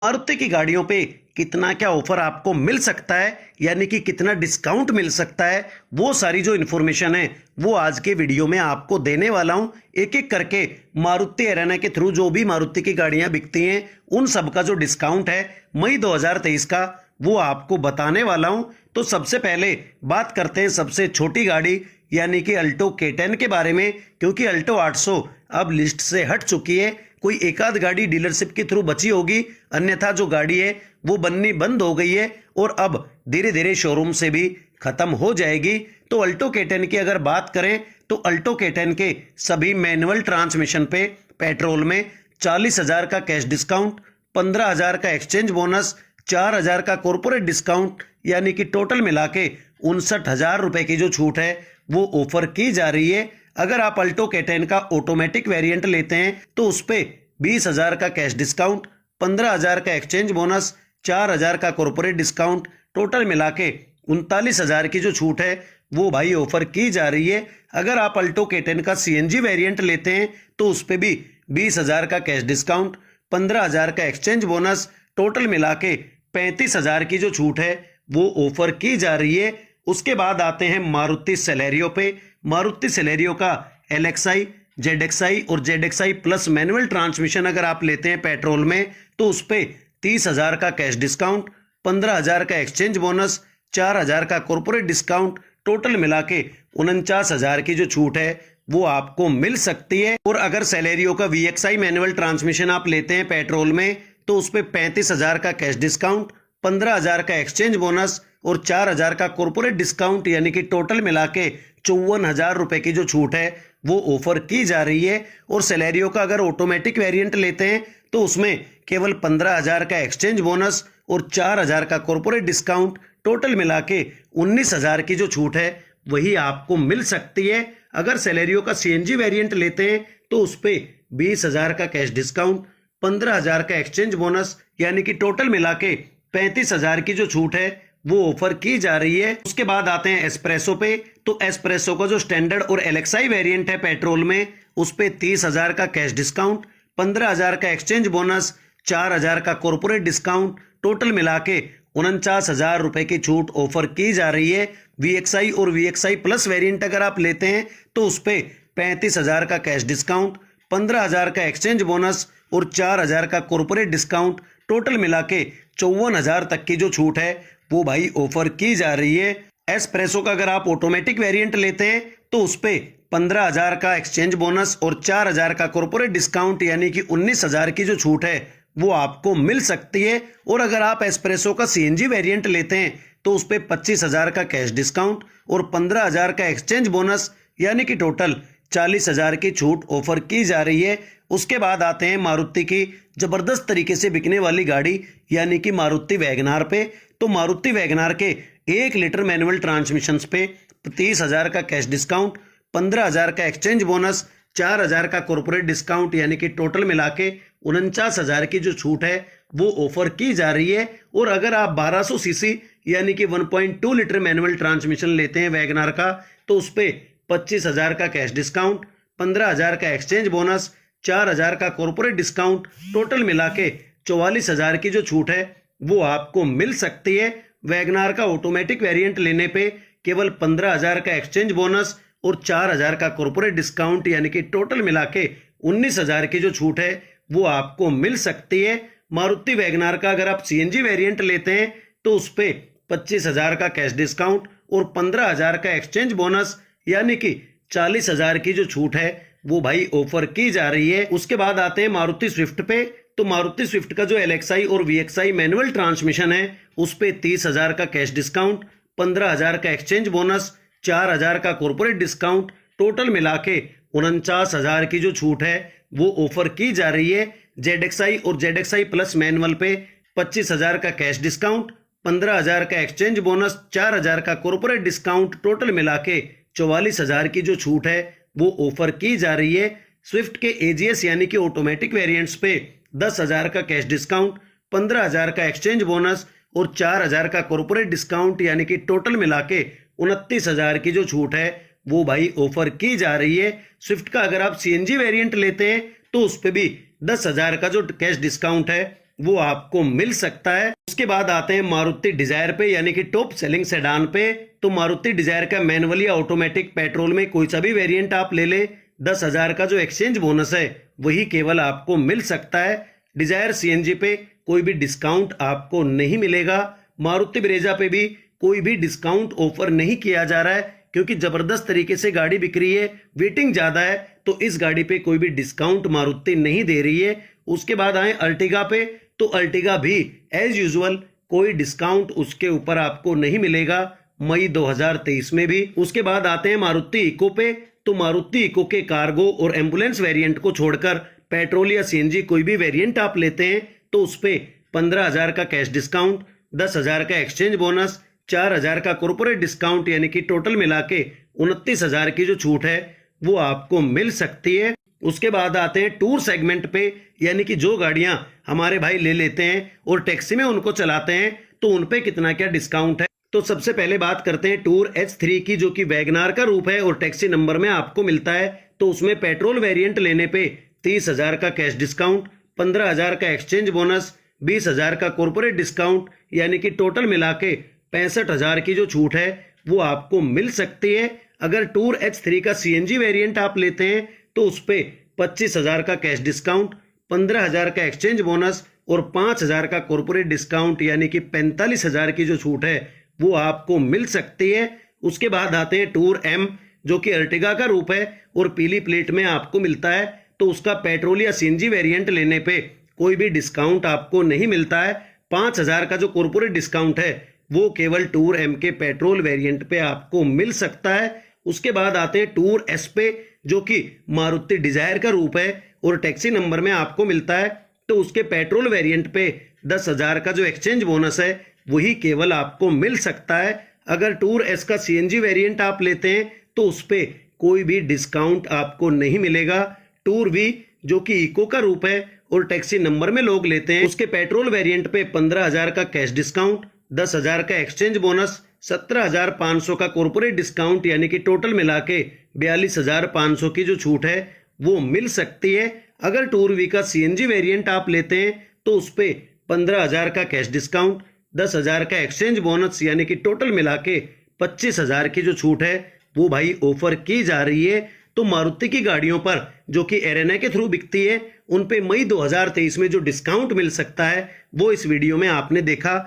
मारुति की गाड़ियों पे कितना क्या ऑफर आपको मिल सकता है, यानी कि कितना डिस्काउंट मिल सकता है, वो सारी जो इन्फॉर्मेशन है वो आज के वीडियो में आपको देने वाला हूं। एक एक करके मारुति एरेना के थ्रू जो भी मारुति की गाड़ियां बिकती हैं उन सब का जो डिस्काउंट है मई 2023 का वो आपको बताने वाला हूं। तो सबसे पहले बात करते हैं सबसे छोटी गाड़ी यानी कि अल्टो K10 के बारे में, क्योंकि अल्टो 800 अब लिस्ट से हट चुकी है। कोई एक आध गाड़ी डीलरशिप के थ्रू बची होगी, अन्यथा जो गाड़ी है वो बननी बंद हो गई है और अब धीरे धीरे शोरूम से भी खत्म हो जाएगी। तो अल्टो K10 की अगर बात करें तो अल्टो K10 के सभी मैनुअल ट्रांसमिशन पे पेट्रोल में 40,000 का कैश डिस्काउंट, 15,000 का एक्सचेंज बोनस, 4,000 का कॉर्पोरेट डिस्काउंट, यानी कि टोटल मिला के 59,000 रुपए की जो छूट है वो ऑफर की जा रही है। अगर आप अल्टो K10 का ऑटोमेटिक वेरिएंट लेते हैं तो उस पे 20,000 का कैश डिस्काउंट, 15,000 का एक्सचेंज बोनस, 4,000 का कॉर्पोरेट डिस्काउंट, टोटल मिला के 39,000 की जो छूट है वो भाई ऑफर की जा रही है। अगर आप अल्टो K10 का CNG वेरिएंट लेते हैं तो उस पे भी 20,000 का कैश डिस्काउंट, 15,000 का एक्सचेंज बोनस, टोटल मिला के 35,000 की जो छूट है वो ऑफर की जा रही है। उसके बाद आते हैं मारुति सेलेरियो पे। मारुति सेलेरियो का LXI, ZXI और ZXI प्लस मैनुअल ट्रांसमिशन अगर आप लेते हैं पेट्रोल में तो उस पे 30,000 का कैश डिस्काउंट, 15,000 का एक्सचेंज बोनस, 4,000 का कॉर्पोरेट डिस्काउंट, टोटल मिला के 49,000 की जो छूट है वो आपको मिल सकती है। और अगर सेलेरियो का VXI मैनुअल ट्रांसमिशन आप लेते हैं पेट्रोल में तो उस पे 35,000 का कैश डिस्काउंट, 15,000 का एक्सचेंज बोनस और 4,000 का कॉर्पोरेट डिस्काउंट, यानी कि टोटल मिला के 54,000 रुपए की जो छूट है वो ऑफर की जा रही है। और सेलेरियो का अगर ऑटोमेटिक वेरिएंट लेते हैं तो उसमें केवल 15,000 का एक्सचेंज बोनस और 4,000 का कॉर्पोरेट डिस्काउंट, टोटल मिला के 19,000 की जो छूट है वही आपको मिल सकती है। अगर सेलेरियो का CNG वेरिएंट लेते हैं तो उस पे 20,000 का कैश डिस्काउंट, 15,000 का एक्सचेंज बोनस, यानी कि टोटल मिला के 35,000 की जो छूट है वो ऑफर की जा रही है। उसके बाद आते हैं एस्प्रेसो पे। तो एस्प्रेसो का जो स्टैंडर्ड और LXI वेरिएंट है पेट्रोल में उस पे 30,000 का कैश डिस्काउंट, 15,000 का एक्सचेंज बोनस, 4,000 का कॉर्पोरेट डिस्काउंट, टोटल मिला के 49,000 रुपए की छूट ऑफर की जा रही है। VXI और VXI प्लस वेरिएंट अगर आप लेते हैं तो उस पे 35,000 का कैश डिस्काउंट, 15,000 का एक्सचेंज बोनस और 4,000 का कॉर्पोरेट डिस्काउंट, टोटल मिला के 54,000 तक की जो छूट है वो भाई ऑफर की जा रही है। एस्प्रेसो का अगर आप ऑटोमेटिक वेरिएंट लेते हैं तो उस पे 15,000 का एक्सचेंज बोनस और 4,000 का कॉर्पोरेट डिस्काउंट, यानी कि 19,000 की जो छूट है वो आपको मिल सकती है। और अगर आप एस्प्रेसो का CNG वेरिएंट लेते हैं तो उस पे 25,000 का कैश डिस्काउंट और 15,000 का एक्सचेंज बोनस, यानी कि टोटल 40,000 की छूट ऑफर की जा रही है। उसके बाद आते हैं मारुति की जबरदस्त तरीके से बिकने वाली गाड़ी यानी कि मारुति वैगनार पे। तो मारुति वैगनार के 1 लीटर मैनुअल ट्रांसमिशन पे 30,000 का कैश डिस्काउंट, 15,000 का एक्सचेंज बोनस, 4,000 का कॉर्पोरेट डिस्काउंट, यानी कि टोटल मिला के 49,000 की जो छूट है वो ऑफर की जा रही है। और अगर आप 1200 सीसी यानी कि 1.2 लीटर मैनुअल ट्रांसमिशन लेते हैं वैगनार का तो उस पे 25,000 का कैश डिस्काउंट, 15,000 का एक्सचेंज बोनस, 4,000 का कॉर्पोरेट डिस्काउंट, टोटल मिला के 44,000 की जो छूट है वो आपको मिल सकती है। वैगनार का ऑटोमेटिक वेरिएंट लेने पे केवल 15,000 का एक्सचेंज बोनस और 4,000 का कॉर्पोरेट डिस्काउंट, यानी कि टोटल मिला के 19,000 की जो छूट है वो आपको मिल सकती है। मारुति वैगनार का अगर आप CNG वेरिएंट लेते हैं तो उस पे 25,000 का कैश डिस्काउंट और 15,000 का एक्सचेंज बोनस, यानी कि 40,000 की जो छूट है वो भाई ऑफर की जा रही है। उसके बाद आते हैं मारुति स्विफ्ट पे। तो मारुति स्विफ्ट का जो LXI और VXI मैनुअल ट्रांसमिशन है उस पे 30,000 का कैश डिस्काउंट, 15,000 का एक्सचेंज बोनस, 4,000 का कॉर्पोरेट डिस्काउंट, टोटल मिला के 49,000 की जो छूट है वो ऑफर की जा रही है। ZXI और ZXI प्लस मैनुअल पे 25,000 का कैश डिस्काउंट, 15,000 का एक्सचेंज बोनस, 4,000 का कॉर्पोरेट डिस्काउंट, टोटल मिला के 44,000 की जो छूट है वो ऑफर की जा रही है। स्विफ्ट के AGS यानी कि ऑटोमेटिक वेरिएंट्स पे 10,000 का कैश डिस्काउंट, 15,000 का एक्सचेंज बोनस और 4,000 का कॉर्पोरेट डिस्काउंट, यानी कि टोटल मिला के 29,000 की जो छूट है वो भाई ऑफर की जा रही है। स्विफ्ट का अगर आप CNG वेरिएंट लेते हैं तो उस पे भी 10,000 का जो कैश डिस्काउंट है वो आपको मिल सकता है। उसके बाद आते हैं मारुति डिजायर पे, यानी कि टॉप सेलिंग सेडान पे। तो मारुति डिजायर का मैनुअल या ऑटोमेटिक पेट्रोल में कोई सा भी वेरिएंट आप ले ले, 10,000 का जो एक्सचेंज बोनस है वही केवल आपको मिल सकता है। डिजायर सीएनजी पे कोई भी डिस्काउंट आपको नहीं मिलेगा। मारुति ब्रेजा पे भी कोई भी डिस्काउंट ऑफर नहीं किया जा रहा है, क्योंकि जबरदस्त तरीके से गाड़ी बिक रही है, वेटिंग ज्यादा है, तो इस गाड़ी पे कोई भी डिस्काउंट मारुति नहीं दे रही है। उसके बाद आए अर्टिगा पे, तो अर्टिगा भी एज यूजुअल कोई डिस्काउंट उसके ऊपर आपको नहीं मिलेगा मई 2023 में भी। उसके बाद आते हैं मारुति इको पे, तो मारुति इको के कार्गो और एम्बुलेंस वेरिएंट को छोड़कर पेट्रोल या सीएनजी कोई भी वेरिएंट आप लेते हैं तो उस पे 15,000 का कैश डिस्काउंट, 10,000 का एक्सचेंज बोनस, 4,000 का कॉर्पोरेट डिस्काउंट, यानी कि टोटल मिला के 29,000 की जो छूट है वो आपको मिल सकती है। उसके बाद आते हैं टूर सेगमेंट पे, यानी कि जो गाड़ियां हमारे भाई ले लेते हैं और टैक्सी में उनको चलाते हैं तो उन पे कितना क्या डिस्काउंट है। तो सबसे पहले बात करते हैं टूर H3 की, जो कि वैगनार का रूप है और टैक्सी नंबर में आपको मिलता है। तो उसमें पेट्रोल वेरिएंट लेने पे 30,000 का कैश डिस्काउंट, 15,000 का एक्सचेंज बोनस, 20,000 का कॉर्पोरेट डिस्काउंट, यानी कि टोटल मिला के 65,000 की जो छूट है वो आपको मिल सकती है। अगर टूर H3 का सीएनजी वेरिएंट आप लेते हैं तो उस पे 25,000 का कैश डिस्काउंट, 15,000 का एक्सचेंज बोनस और 5,000 का कॉर्पोरेट डिस्काउंट, यानी कि 45,000 की जो छूट है वो आपको मिल सकती है। उसके बाद आते हैं टूर M, जो कि अर्टिगा का रूप है और पीली प्लेट में आपको मिलता है। तो उसका पेट्रोल या सीएनजी वेरिएंट लेने पे कोई भी डिस्काउंट आपको नहीं मिलता है। 5,000 का जो कॉर्पोरेट डिस्काउंट है वो केवल टूर M के पेट्रोल वेरिएंट पे आपको मिल सकता है। उसके बाद आते हैं टूर S पे, जो कि मारुति डिजायर का रूप है और टैक्सी नंबर में आपको मिलता है। तो उसके पेट्रोल वेरिएंट पे 10,000 का जो एक्सचेंज बोनस है वही केवल आपको मिल सकता है। अगर टूर S का सीएनजी वेरिएंट आप लेते हैं तो उस पे कोई भी डिस्काउंट आपको नहीं मिलेगा। टूर V, जो कि इको का रूप है और टैक्सी नंबर में लोग लेते हैं, उसके पेट्रोल वेरिएंट पे 15,000 का कैश डिस्काउंट, 10,000 का एक्सचेंज बोनस, 17,500 का कॉर्पोरेट डिस्काउंट, यानी कि टोटल मिला के 42,500 की जो छूट है वो मिल सकती है। अगर टूर V का सीएनजी वेरिएंट आप लेते हैं तो उस पे 15,000 का कैश डिस्काउंट, 10,000 का एक्सचेंज बोनस, यानी कि टोटल मिला के 25,000 की जो छूट है वो भाई ऑफर की जा रही है। तो मारुति की गाड़ियों पर जो कि एरेना के थ्रू बिकती है उन पे मई 2023 में जो डिस्काउंट मिल सकता है वो इस वीडियो में आपने देखा।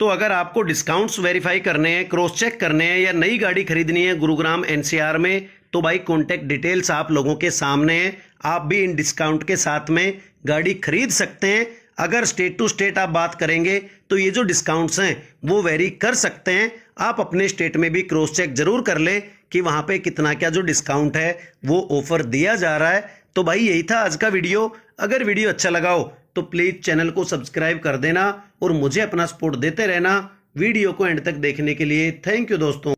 तो अगर आपको डिस्काउंट्स वेरीफाई करने हैं, क्रॉस चेक करने हैं या नई गाड़ी खरीदनी है गुरुग्राम NCR में, तो भाई कॉन्टैक्ट डिटेल्स आप लोगों के सामने हैं। आप भी इन डिस्काउंट के साथ में गाड़ी खरीद सकते हैं। अगर स्टेट टू स्टेट आप बात करेंगे तो ये जो डिस्काउंट्स हैं वो वेरी कर सकते हैं। आप अपने स्टेट में भी क्रॉस चेक जरूर कर ले कि वहां पे कितना क्या जो डिस्काउंट है वो ऑफर दिया जा रहा है। तो भाई यही था आज का वीडियो। अगर वीडियो अच्छा लगा हो तो प्लीज चैनल को सब्सक्राइब कर देना और मुझे अपना सपोर्ट देते रहना। वीडियो को एंड तक देखने के लिए थैंक यू दोस्तों।